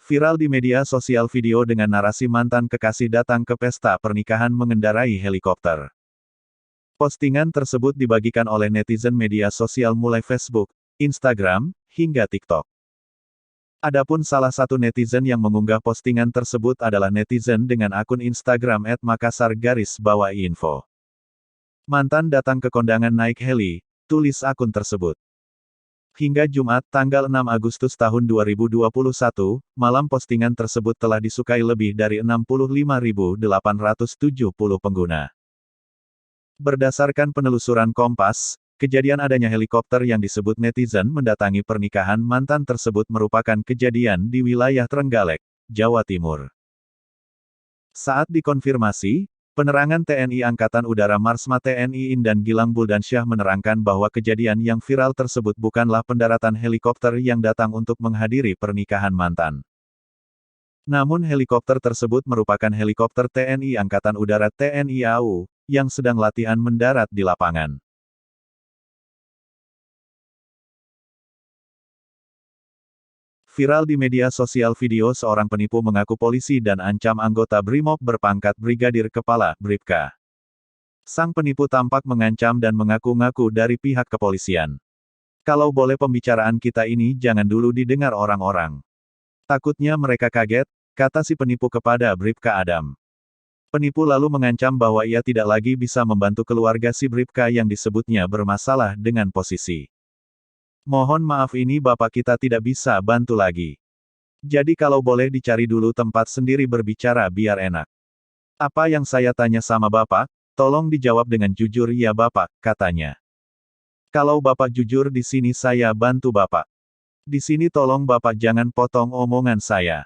Viral di media sosial video dengan narasi mantan kekasih datang ke pesta pernikahan mengendarai helikopter. Postingan tersebut dibagikan oleh netizen media sosial mulai Facebook, Instagram, hingga TikTok. Adapun salah satu netizen yang mengunggah postingan tersebut adalah netizen dengan akun Instagram @makassar_info. Mantan datang ke kondangan naik heli, tulis akun tersebut. Hingga Jumat, tanggal 6 Agustus tahun 2021, malam postingan tersebut telah disukai lebih dari 65.870 pengguna. Berdasarkan penelusuran Kompas, kejadian adanya helikopter yang disebut netizen mendatangi pernikahan mantan tersebut merupakan kejadian di wilayah Trenggalek, Jawa Timur. Saat dikonfirmasi, penerangan TNI Angkatan Udara Marsma TNI Indan Gilang Buldansyah menerangkan bahwa kejadian yang viral tersebut bukanlah pendaratan helikopter yang datang untuk menghadiri pernikahan mantan. Namun helikopter tersebut merupakan helikopter TNI Angkatan Udara TNI AU, yang sedang latihan mendarat di lapangan. Viral di media sosial video seorang penipu mengaku polisi dan ancam anggota BRIMOB berpangkat Brigadir Kepala, Bribka. Sang penipu tampak mengancam dan mengaku-ngaku dari pihak kepolisian. Kalau boleh pembicaraan kita ini jangan dulu didengar orang-orang. Takutnya mereka kaget, kata si penipu kepada Bribka Adam. Penipu lalu mengancam bahwa ia tidak lagi bisa membantu keluarga si Bribka yang disebutnya bermasalah dengan posisi. Mohon maaf ini bapak kita tidak bisa bantu lagi. Jadi kalau boleh dicari dulu tempat sendiri berbicara biar enak. Apa yang saya tanya sama bapak, tolong dijawab dengan jujur ya bapak, katanya. Kalau bapak jujur di sini saya bantu bapak. Di sini tolong bapak jangan potong omongan saya.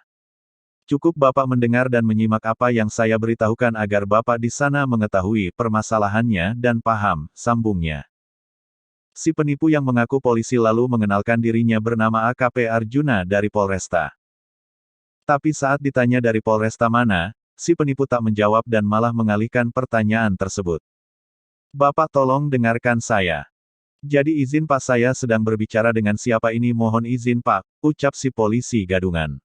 Cukup bapak mendengar dan menyimak apa yang saya beritahukan agar bapak di sana mengetahui permasalahannya dan paham, sambungnya. Si penipu yang mengaku polisi lalu mengenalkan dirinya bernama AKP Arjuna dari Polresta. Tapi saat ditanya dari Polresta mana, si penipu tak menjawab dan malah mengalihkan pertanyaan tersebut. Bapak tolong dengarkan saya. Jadi izin Pak saya sedang berbicara dengan siapa ini mohon izin Pak, ucap si polisi gadungan.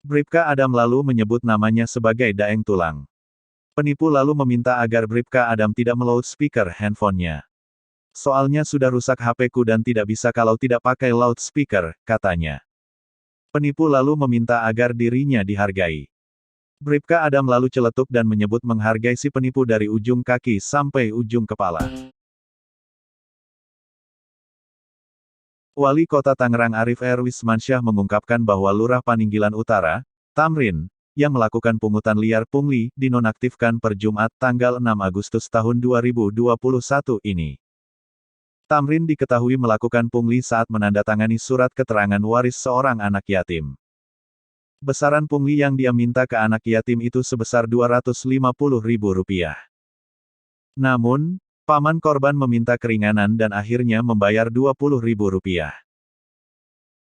Bribka Adam lalu menyebut namanya sebagai Daeng Tulang. Penipu lalu meminta agar Bribka Adam tidak meloudspeaker handphonenya. Soalnya sudah rusak HP-ku dan tidak bisa kalau tidak pakai loudspeaker, katanya. Penipu lalu meminta agar dirinya dihargai. Bribka Adam lalu celetuk dan menyebut menghargai si penipu dari ujung kaki sampai ujung kepala. Wali Kota Tangerang Arief R. Wismansyah mengungkapkan bahwa Lurah Paninggilan Utara, Tamrin, yang melakukan pungutan liar pungli, dinonaktifkan per Jumat tanggal 6 Agustus tahun 2021 ini. Tamrin diketahui melakukan pungli saat menandatangani surat keterangan waris seorang anak yatim. Besaran pungli yang dia minta ke anak yatim itu sebesar Rp250.000. Namun, paman korban meminta keringanan dan akhirnya membayar Rp20.000.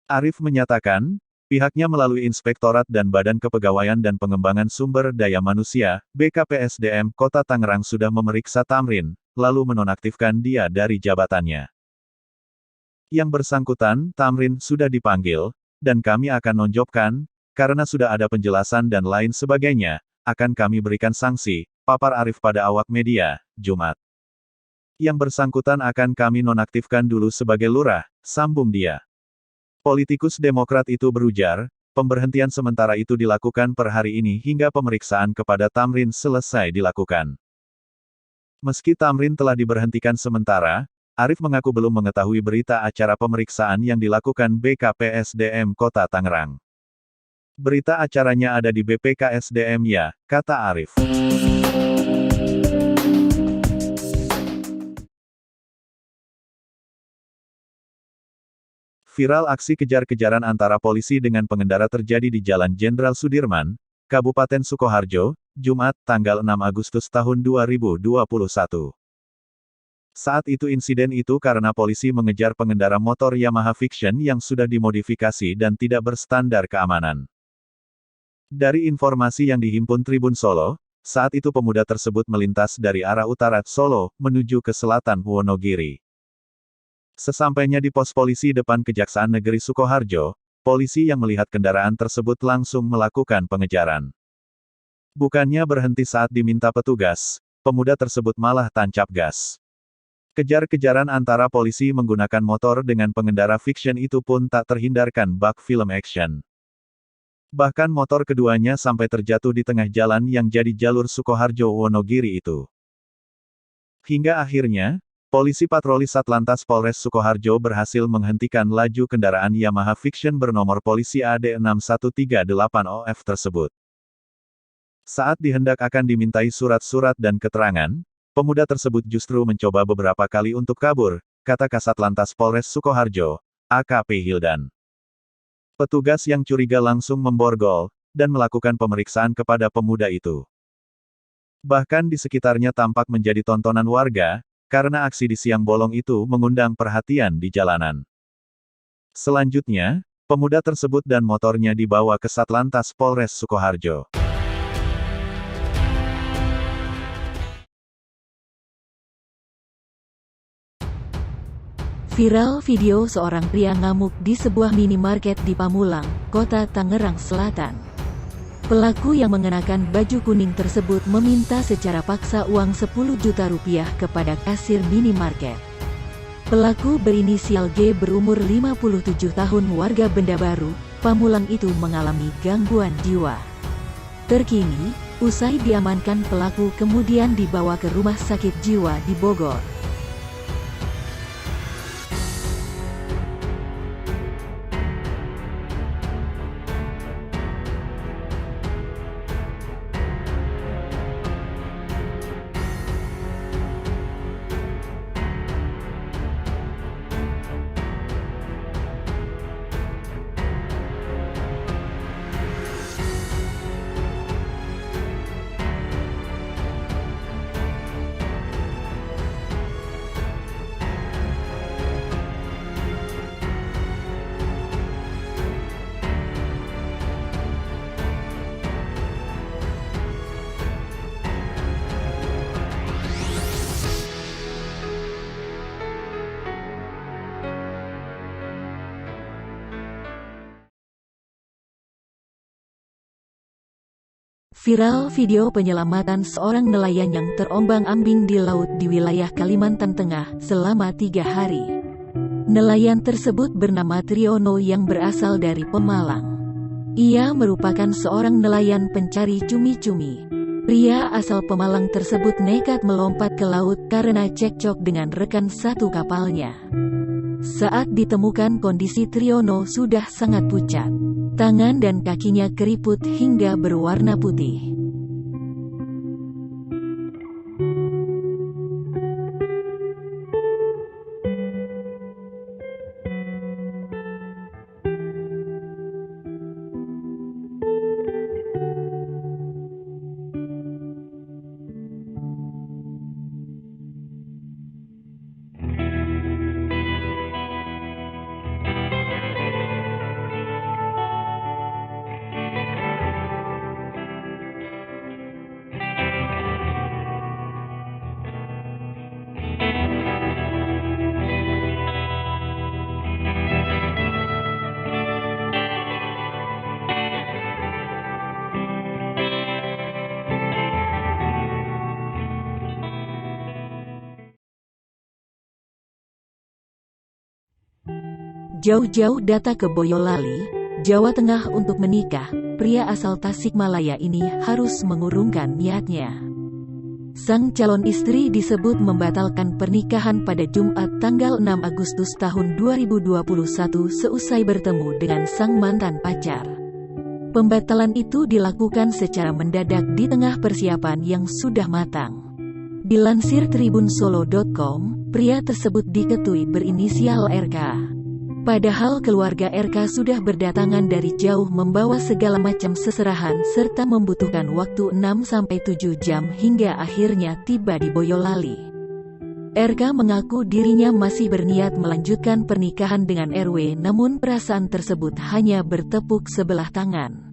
Arief menyatakan, pihaknya melalui Inspektorat dan Badan Kepegawaian dan Pengembangan Sumber Daya Manusia, BKPSDM Kota Tangerang sudah memeriksa Tamrin, lalu menonaktifkan dia dari jabatannya. Yang bersangkutan, Tamrin, sudah dipanggil, dan kami akan nonjopkan, karena sudah ada penjelasan dan lain sebagainya, akan kami berikan sanksi, papar Arief pada awak media, Jumat. Yang bersangkutan akan kami nonaktifkan dulu sebagai lurah, sambung dia. Politikus Demokrat itu berujar, pemberhentian sementara itu dilakukan per hari ini hingga pemeriksaan kepada Tamrin selesai dilakukan. Meski Tamrin telah diberhentikan sementara, Arief mengaku belum mengetahui berita acara pemeriksaan yang dilakukan BKPSDM Kota Tangerang. Berita acaranya ada di BPKSDM ya, kata Arief. Viral aksi kejar-kejaran antara polisi dengan pengendara terjadi di Jalan Jenderal Sudirman, Kabupaten Sukoharjo, Jumat, tanggal 6 Agustus tahun 2021. Saat itu insiden itu karena polisi mengejar pengendara motor Yamaha Fiction yang sudah dimodifikasi dan tidak berstandar keamanan. Dari informasi yang dihimpun Tribun Solo, saat itu pemuda tersebut melintas dari arah utara Solo, menuju ke selatan Wonogiri. Sesampainya di pos polisi depan Kejaksaan Negeri Sukoharjo, polisi yang melihat kendaraan tersebut langsung melakukan pengejaran. Bukannya berhenti saat diminta petugas, pemuda tersebut malah tancap gas. Kejar-kejaran antara polisi menggunakan motor dengan pengendara fiction itu pun tak terhindarkan bak film action. Bahkan motor keduanya sampai terjatuh di tengah jalan yang jadi jalur Sukoharjo-Wonogiri itu. Hingga akhirnya, polisi patroli Satlantas Polres Sukoharjo berhasil menghentikan laju kendaraan Yamaha Fiction bernomor polisi AD6138OF tersebut. Saat dihendak akan dimintai surat-surat dan keterangan, pemuda tersebut justru mencoba beberapa kali untuk kabur, kata Kasatlantas Polres Sukoharjo, AKP Hildan. Petugas yang curiga langsung memborgol, dan melakukan pemeriksaan kepada pemuda itu. Bahkan di sekitarnya tampak menjadi tontonan warga, karena aksi di siang bolong itu mengundang perhatian di jalanan. Selanjutnya, pemuda tersebut dan motornya dibawa ke Satlantas Polres Sukoharjo. Viral video seorang pria ngamuk di sebuah minimarket di Pamulang, Kota Tangerang Selatan. Pelaku yang mengenakan baju kuning tersebut meminta secara paksa uang 10 juta rupiah kepada kasir minimarket. Pelaku berinisial G berumur 57 tahun warga Benda Baru, Pamulang itu mengalami gangguan jiwa. Terkini, usai diamankan pelaku kemudian dibawa ke rumah sakit jiwa di Bogor. Viral video penyelamatan seorang nelayan yang terombang-ambing di laut di wilayah Kalimantan Tengah selama 3 hari. Nelayan tersebut bernama Triono yang berasal dari Pemalang. Ia merupakan seorang nelayan pencari cumi-cumi. Pria asal Pemalang tersebut nekat melompat ke laut karena cekcok dengan rekan satu kapalnya. Saat ditemukan kondisi Triono sudah sangat pucat. Tangan dan kakinya keriput hingga berwarna putih. Jauh-jauh datang ke Boyolali, Jawa Tengah untuk menikah, pria asal Tasikmalaya ini harus mengurungkan niatnya. Sang calon istri disebut membatalkan pernikahan pada Jumat tanggal 6 Agustus tahun 2021 seusai bertemu dengan sang mantan pacar. Pembatalan itu dilakukan secara mendadak di tengah persiapan yang sudah matang. Dilansir tribunsolo.com, pria tersebut diketahui berinisial RK. Padahal keluarga RK sudah berdatangan dari jauh membawa segala macam seserahan serta membutuhkan waktu 6-7 jam hingga akhirnya tiba di Boyolali. RK mengaku dirinya masih berniat melanjutkan pernikahan dengan RW namun perasaan tersebut hanya bertepuk sebelah tangan.